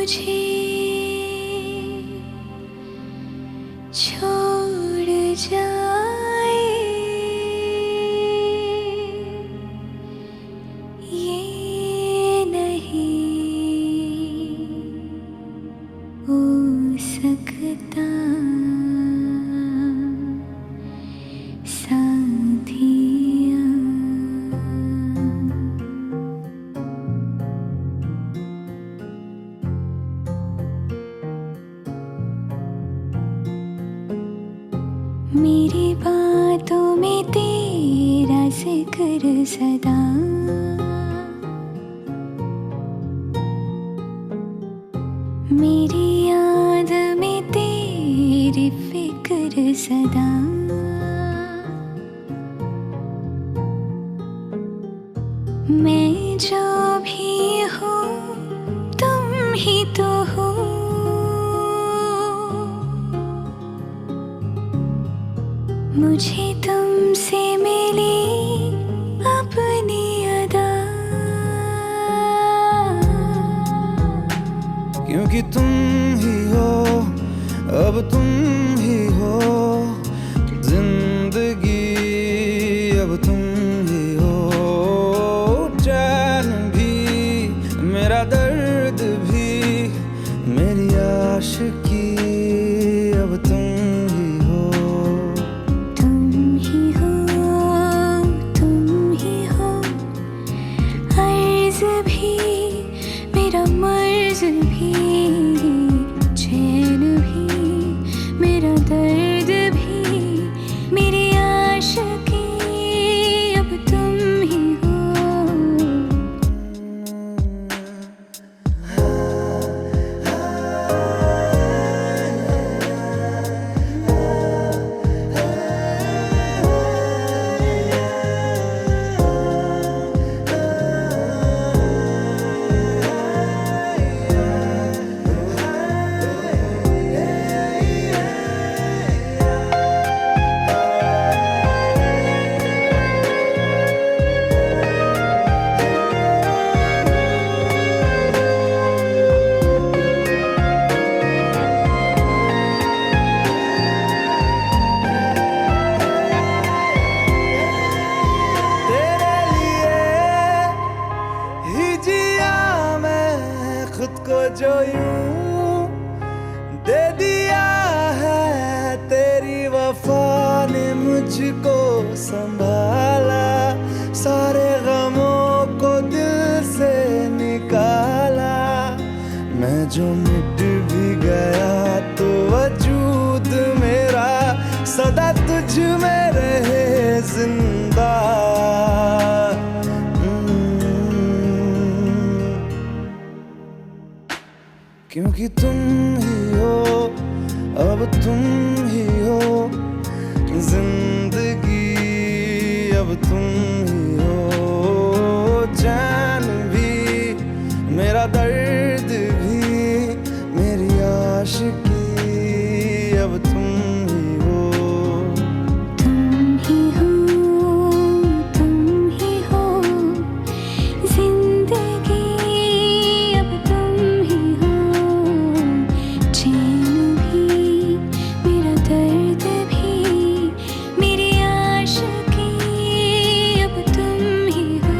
मुझे छोड़ जाए ये नहीं हो सकता साथिया। मेरी बातों में तेरा जिक्र सदा, मेरी याद में तेरी फिक्र सदा। मैं जो भी हूँ तुम ही तो हो, मुझे तुमसे मिली अपनी अदा। क्योंकि तुम ही हो, अब तुम ही हो जिंदगी, अब तुम ही हो चैन भी, मेरा दर्द भी, मेरी आशिकी, अब तुम ही हो। तुम ही हो, तुम ही हो, अर्ज़ भी मेरा मर्ज़ भी, चैन भी मेरा दर्द भी, मेरी आशिकी, अब तुम ही हो। को जो यूं दे दिया है, तेरी वफा ने मुझको संभाला, सारे गमों को दिल से निकाला। मैं जो मिट भी गया तो वजूद मेरा सदा तुझ में रहे जिंदा। क्योंकि तुम ही हो, अब तुम ही हो जिंदगी, अब तुम ही हो चैन भी, मेरा दर्द भी, मेरी आशिकी, अब तुम ही हो। तुम ही हो, तुम ही हो जिंदगी, अब तुम ही हो, चैन भी मेरा दर्द भी, मेरी आशिकी, अब तुम ही हो।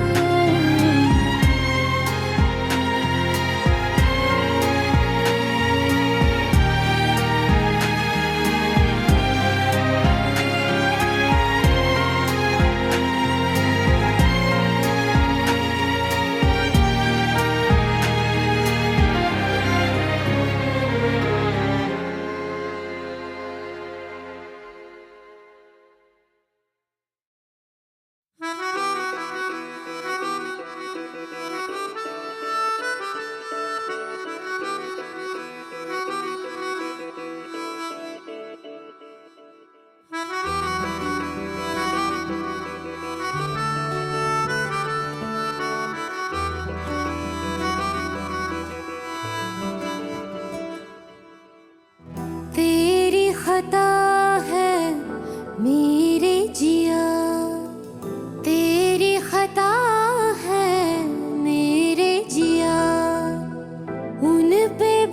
पे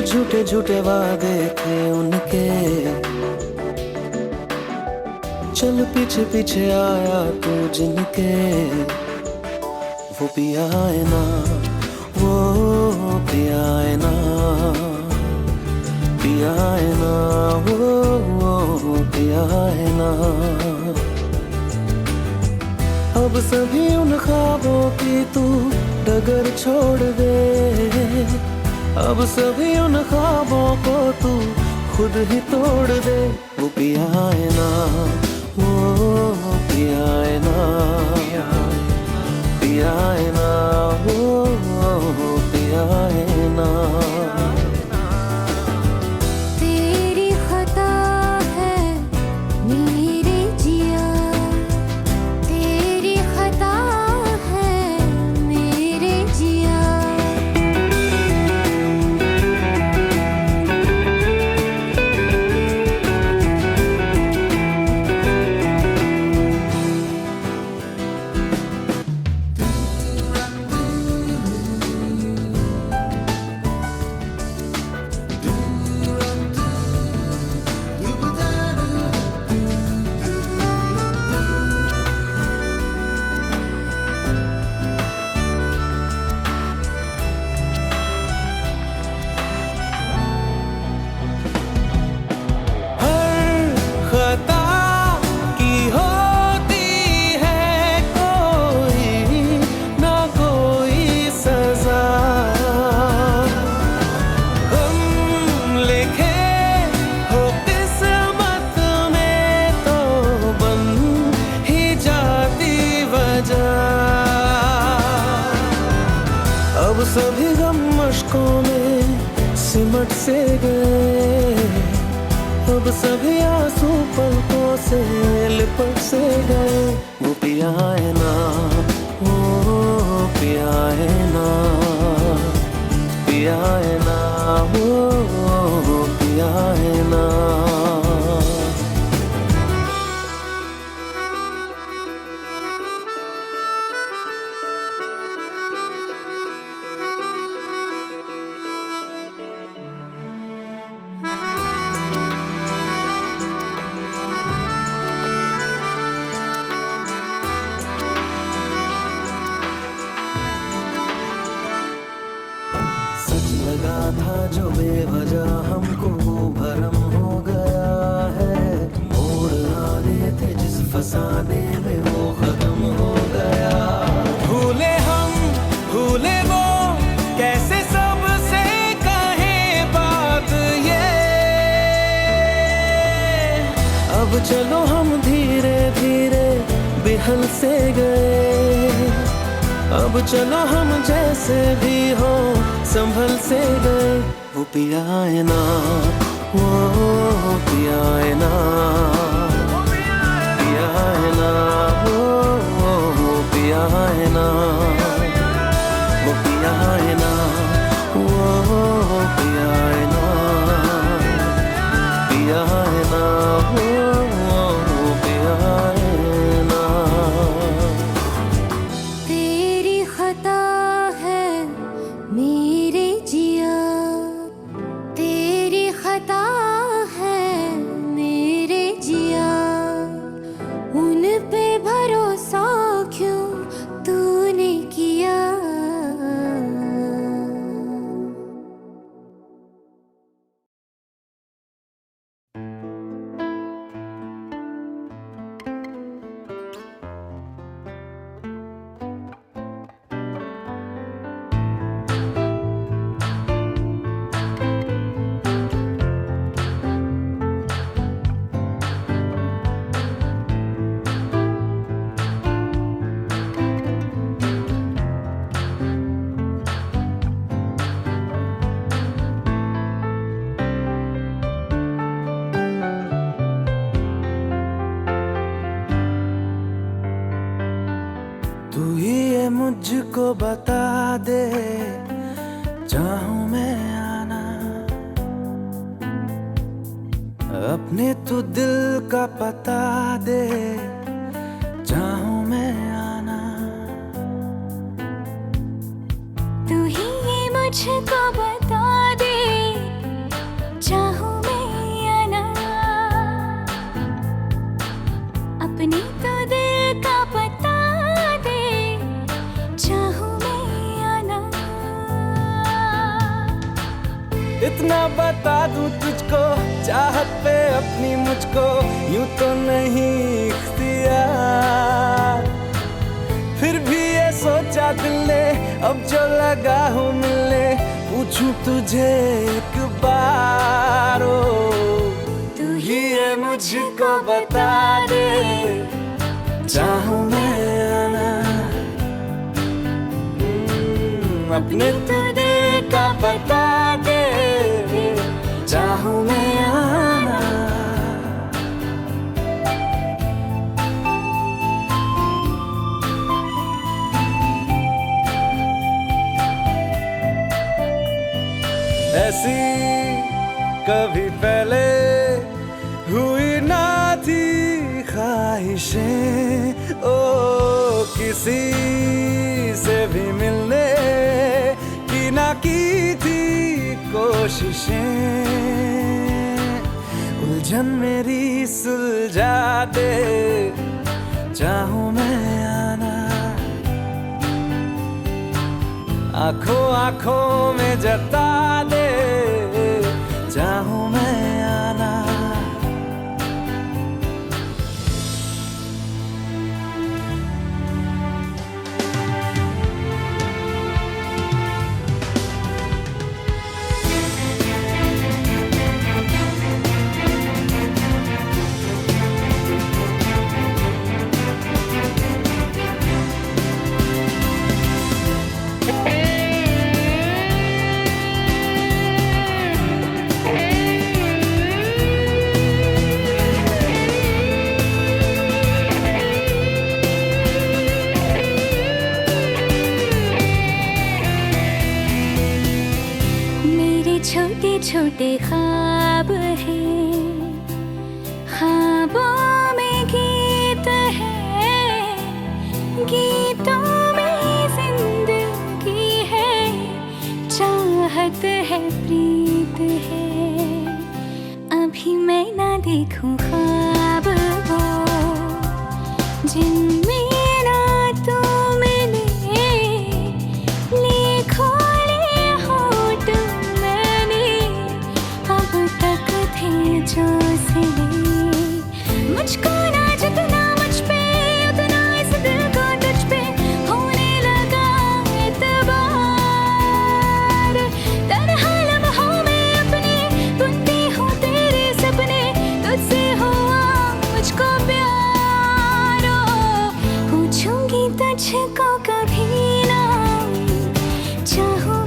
झूठे झूठे वादे थे उनके, चल पीछे पीछे आया तू जिनके। वो पिया है ना, वो पिया है ना, पिया है ना, वो पिया है ना। अब सभी उन ख्वाबों की तू डगर छोड़ दे, अब सभी उन ख्वाबों को तू खुद ही तोड़ दे। वो पिया है ना, वो पिया है ना, पिया है ना, वो पिया है ना। तेरी खता है मेरे जिया, तेरी खता है मेरे जिया। अब सभी गम मशकों में सिमट से गए, अब सभी आंसू पलकों से लिपट से गए। वो पिया है ना, वो पिया है ना, पिया है ना, वो पिया है ना। सच लगा था जो बेवजह हमको वो भरम हो गया है, मोड़ आने थे जिस फसाने में वो खत्म हो गया। भूले हम भूले वो कैसे सबसे कहें बात ये, अब चलो हम धीरे धीरे बिहल से गए, अब चलो हम जैसे भी हो संभल से गए। वो पिया है ना, वो पिया है ना, पिया है ना, वो पिया है ना, वो पिया है ना, वो पिया है ना, पिया है ना, वो पिया है ना। तेरी खता है मेरे जिया, तेरी खता है मेरे जिया। उन पे भरोसा क्यों तूने किया। तू ही ये मुझको बता दे, चाहूं मैं आना, अपने तू दिल का पता दे, चाहूं मैं आना। तू ही ये मुझको बता दे, अपनी मुझको यूं तो नहीं इख्तियार, फिर भी ये सोचा दिल ने अब जो लगा हूँ मिलने, पूछूं तुझे एक बार, ओ तू ही है मुझको बता दे, चाहूं मैं आना अपने तो दिल का बता दे, चाहूं मैं आना। ऐसी कभी पहले हुई ना थी ख्वाहिशें, ओ किसी से भी मिलने की ना की थी कोशिशें, उलझन मेरी सुलझा दे, चाहूं मैं आना आंखों आंखों में जता दे, चाहूं मैं आना। छोटे छोटे ख्वाब हैं, ख्वाबों में गीत है, गीतों में जिंदगी है, चाहत है प्रीत है, अभी मैं ना देखूं ख्वाब वो जिनमें ना तू मिले, लिखो जो सिले, मुझको ना जितना मुझ पे उतना इस दिल को तुझ पे होने लगा एतबार, तन्हा लम्हों में अपने बुनती हूँ तेरे सपने, तुझसे हुआ मुझको प्यार, पूछूंगी तुझको कभी ना, चाहूं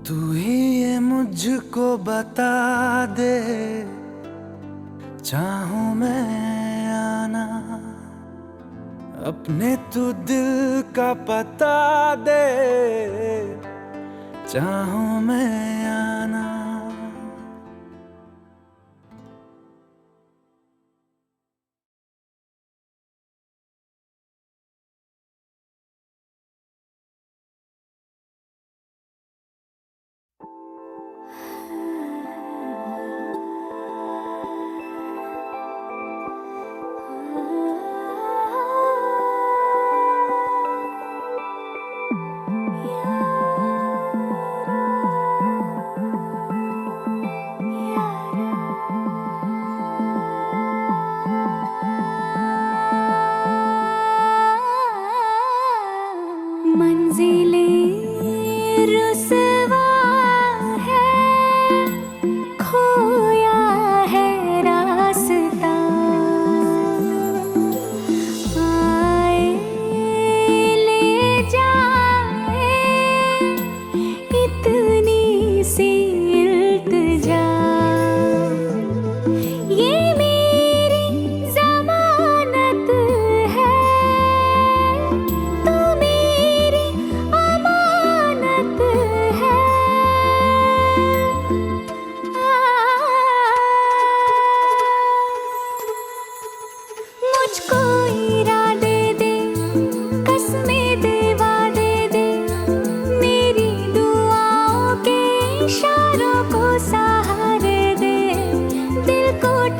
तू ही ये मुझको बता दे, चाहूं मैं आना अपने तू दिल का पता दे, चाहूं मैं आना।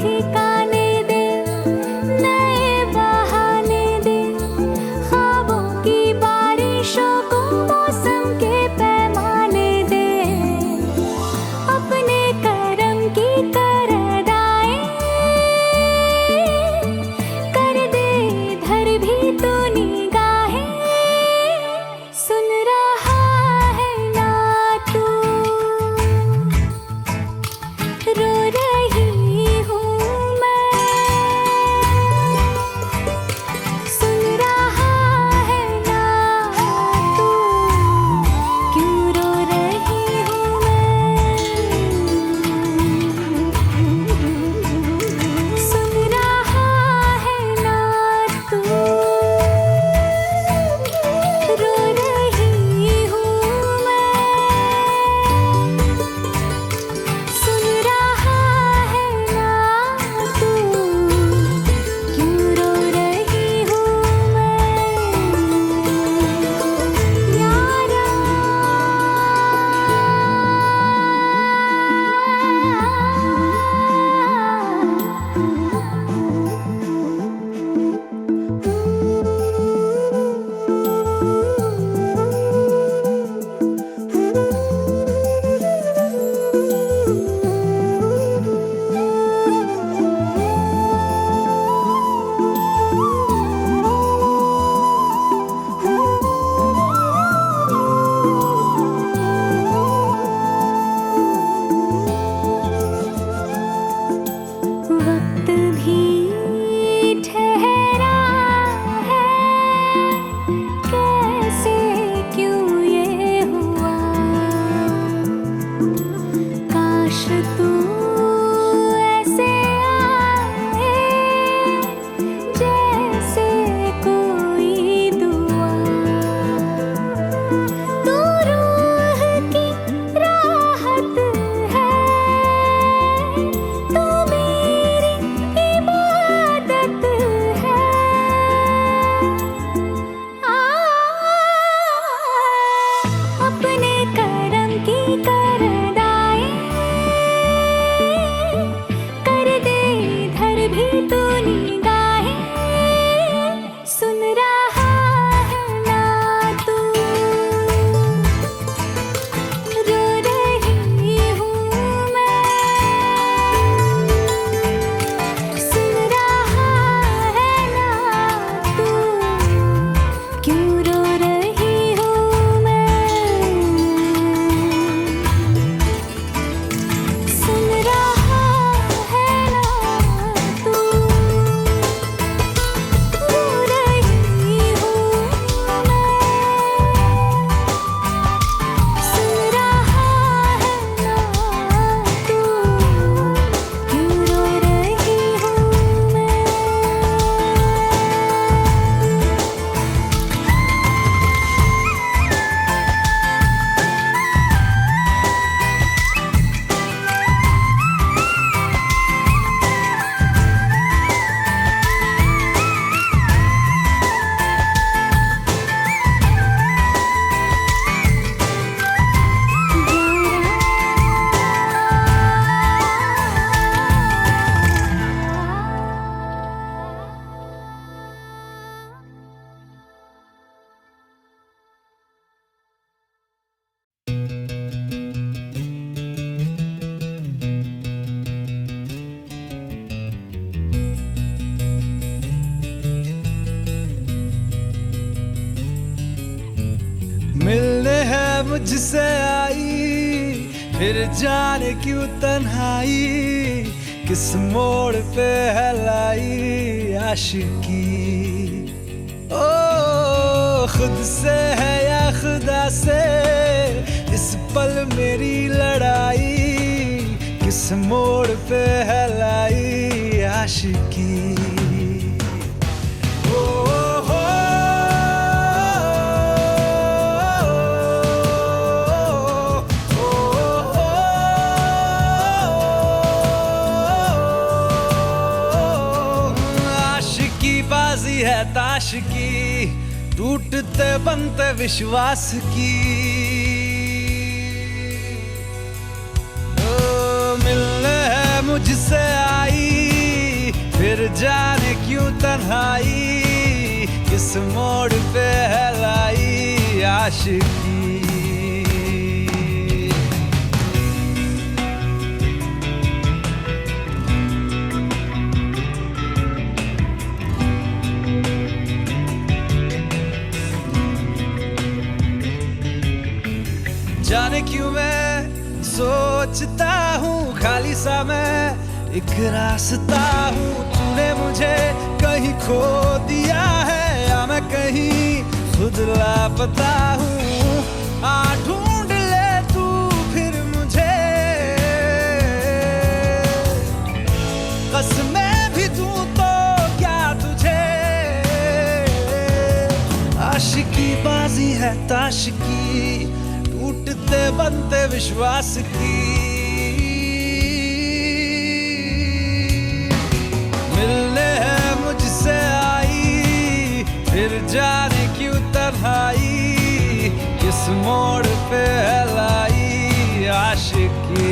ठिकाने दे, नए बहाने दे, ख्वाबों की बारिशों को मौसम के पैमाने दे, अपने करम की करदाएं कर दे इधर भी तो निगाहें, सुन रहा है ना तू, रो रही हूँ मैं, सुन रहा है ना तू, क्यों रो रही हूँ मैं, सुन रहा है ना तू, रो रही हूँ मैं, सुन रहा है ना तू, क्यों रो रही हूँ मैं, यारा। वक्त भी ठहरा है, कैसे क्यों ये हुआ, काश तू ऐसे आए जैसे कोई दुआ, तू रूह की राहत है, तू मेरी इबादत है, अपने करम की करदाएं कर दे इधर भी तो निगाहें, सुन रहा है ना तू, रो रही हूँ मैं, सुन रहा है ना तू, क्यों रो रही हूँ मैं, सुन रहा है ना तू, रो रही हूँ मैं, सुन रहा है ना तू, क्यों रो रही हूँ मैं। मिलने है मुझसे आई, फिर जाने क्यों तन्हाई, किस मोड़ पे है लाई आशिकी, ओ खुद से है या खुदा से, इस पल मेरी लड़ाई, किस मोड़ पे है लाई आशिकी, ओ हो बाजी है ताश की, टूटते बनते विश्वास की, ओ मिलने है मुझसे आई, फिर जाने क्यों तन्हाई किस मोड़ पे है लाई आशिकी। जाने क्यों मैं सोचता हूँ खाली सा मैं एक रास्ता हूँ। तूने मुझे कहीं खो दिया है या मैं कहीं खुद लापता हूँ। आ ढूंढ ले तू फिर मुझे, कसमें भी दूँ तो क्या तुझे। आशिकी बाजी है ताश की, टूटते बनते विश्वास की। मिलने है मुझसे आई फिर जाने क्यों तन्हाई किस मोड़ पे है लाई आशिकी।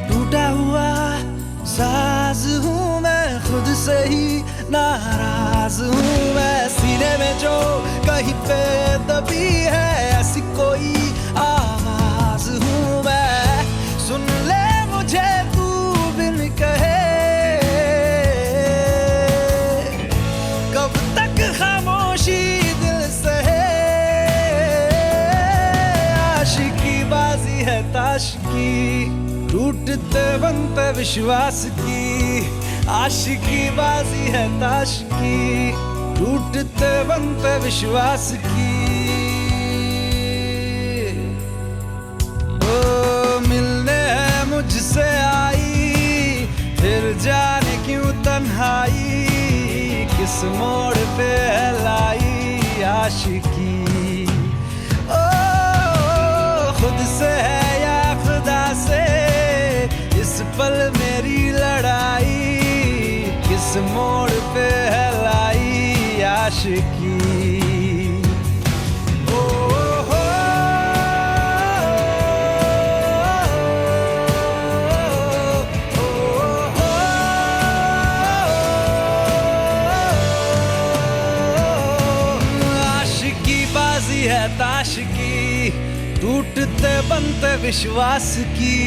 टूटा हुआ साज हूँ मैं, खुद से ही नाराज हूँ मैं। सीने में जो कहीं पे दबी है ऐसी कोई आवाज हूँ मैं। सुन ले मुझे तू बिन कहे, कब तक खामोशी दिल सहे। आशिकी बाजी है ताश की, टूटते बनते विश्वास की। आशिकी बाजी है ताश की, टूटते बनते विश्वास की। ओ मिलने है मुझसे आई फिर जाने क्यों तन्हाई किस मोड़ पे है लाई आशिकी। ओ खुद से है या खुदा से इस पल मेरी लड़ाई किस मोड़ पे है लाई आशिकी। ओ हो आशिकी बाजी है ताश की, टूटते बनते विश्वास की।